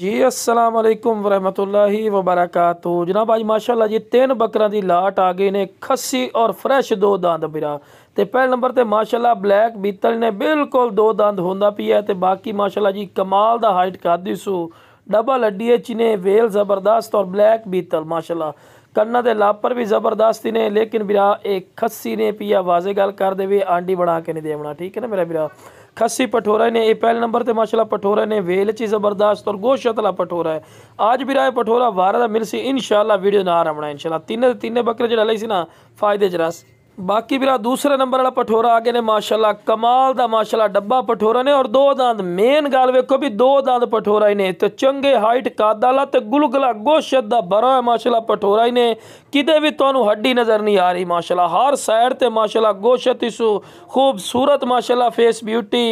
जी अस्सलाम वालेकुम वरहमतुल्लाहि वबरकातुहू। जनाब आज माशाल्लाह जी 3 बकरा की लाट आ गई ने, खस्सी और फ्रैश 2 दंद बिरा। तो पहले नंबर ते माशाल्लाह ब्लैक बीतल ने बिल्कुल 2 दंद होंदा पिया। तो बाकी माशाल्लाह जी कमाल दा हाइट कादी सू, डबल हड्डी चिने, वेल ज़बरदस्त और ब्लैक बीतल माशाल्लाह। कन्ना दे लापर भी ज़बरदस्त ने, लेकिन बिरा एक खस्सी ने पिया वाजे गल कर देवे, आंडी बना के नहीं देवना, ठीक है ना मेरा बिरा। खस्सी पठोरा ने ये पहले नंबर ते माशाल्लाह पठोरा ने वेल ची ज़बरदस्त और गोश्त वाला पठोरा है। आज भी राय पठोरा वारा मिल सी इंशाल्लाह, वीडियो ना रमना इंशाल्लाह। तीन बकरे जो लाई सी ना फायदे च रस। बाकी बिरा दूसरे नंबर वाला पठोरा आगे ने माशाल्लाह, कमाल दा माशाल्लाह डब्बा पठोरा ने और 2 दंद। मेन गल वेखो भी 2 दंद पठोरा ही ने, तो चंगे हाइट कादाला ते गुलगला गोश्त दा बरा है माशाल्लाह पठोरा ही ने। किते भी तुहानू हड्डी नज़र नहीं आ रही माशाल्लाह, हर साइड ते माशाल्लाह गोश्त इसू खूबसूरत माशाल्लाह, फेस ब्यूटी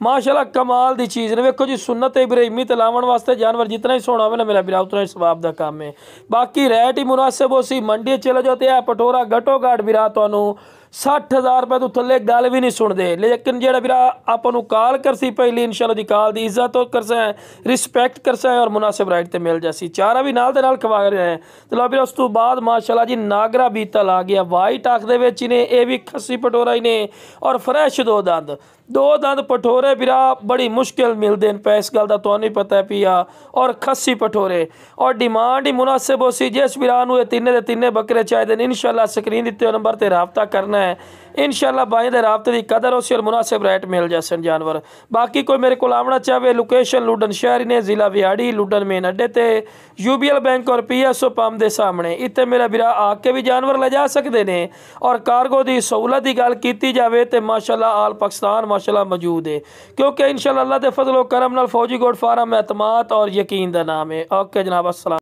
माशाल्लाह कमाल दी चीज़ ने। वेखो जी सुन्नत इब्राहिमी ते लावन वास्ते जानवर जितना ही सोना होवे ना मेरा बिरा, उतना ही सवाब दा काम है। बाकी रेट ही मुनासिब हो सी, मंडी चले जाओ तो पठोरा घटो घट बिरा तुहानू 60,000 रुपये तो थले गल भी नहीं सुनते। लेकिन जो बिरा आपू कॉल कर सी पहली इंशाल्लाह दी कॉल दी इज्जत तो कर सैं, रिस्पैक्ट कर सैं और मुनासिब राइट ते मिल जासी। चारा भी नाल दे नाल खवा रहे हैं। तो लो बिरा उस तो बाद माशाल्लाह जी नागरा बीतल आ गया, वाइट आख दे विच ने, ये भी खस्सी पठोरा ही ने और फ्रैश 2 दंद। 2 दंद पठोरे बिरा बड़ी मुश्किल मिलते हैं, पैस गल का तो नहीं पता है पिया। और खस्सी पठोरे और डिमांड ही मुनासिब हो सी। जिस बिरा नूं तिन्ने दे तिन्ने बकरे चाहिए इंशाल्लाह स्क्रीन दिते नंबर ते राबता करना है इंशाल्लाह। बाई दे राबते की कदर हो सी और मुनासिब रेट मिल जासन जानवर। बाकी कोई मेरे को आवना चाहे, लोकेशन लुडन शहरी ने, जिला विहाड़ी, लुडन मेन अड्डे ते UBL बैंक और PSO पंप के सामने। इतने मेरा बिरा आके भी जानवर ले जा सकते हैं। और कार्गो की सहूलत की गल की जाए तो माशाल्लाह आल पाकिस्तान माशाल्लाह मौजूद है, क्योंकि इंशाल्लाह अल्लाह के फजलो करम नाल फौजी गोड फार्म एतमाद और यकीन का नाम है। ओके जनाब, अस्सलाम।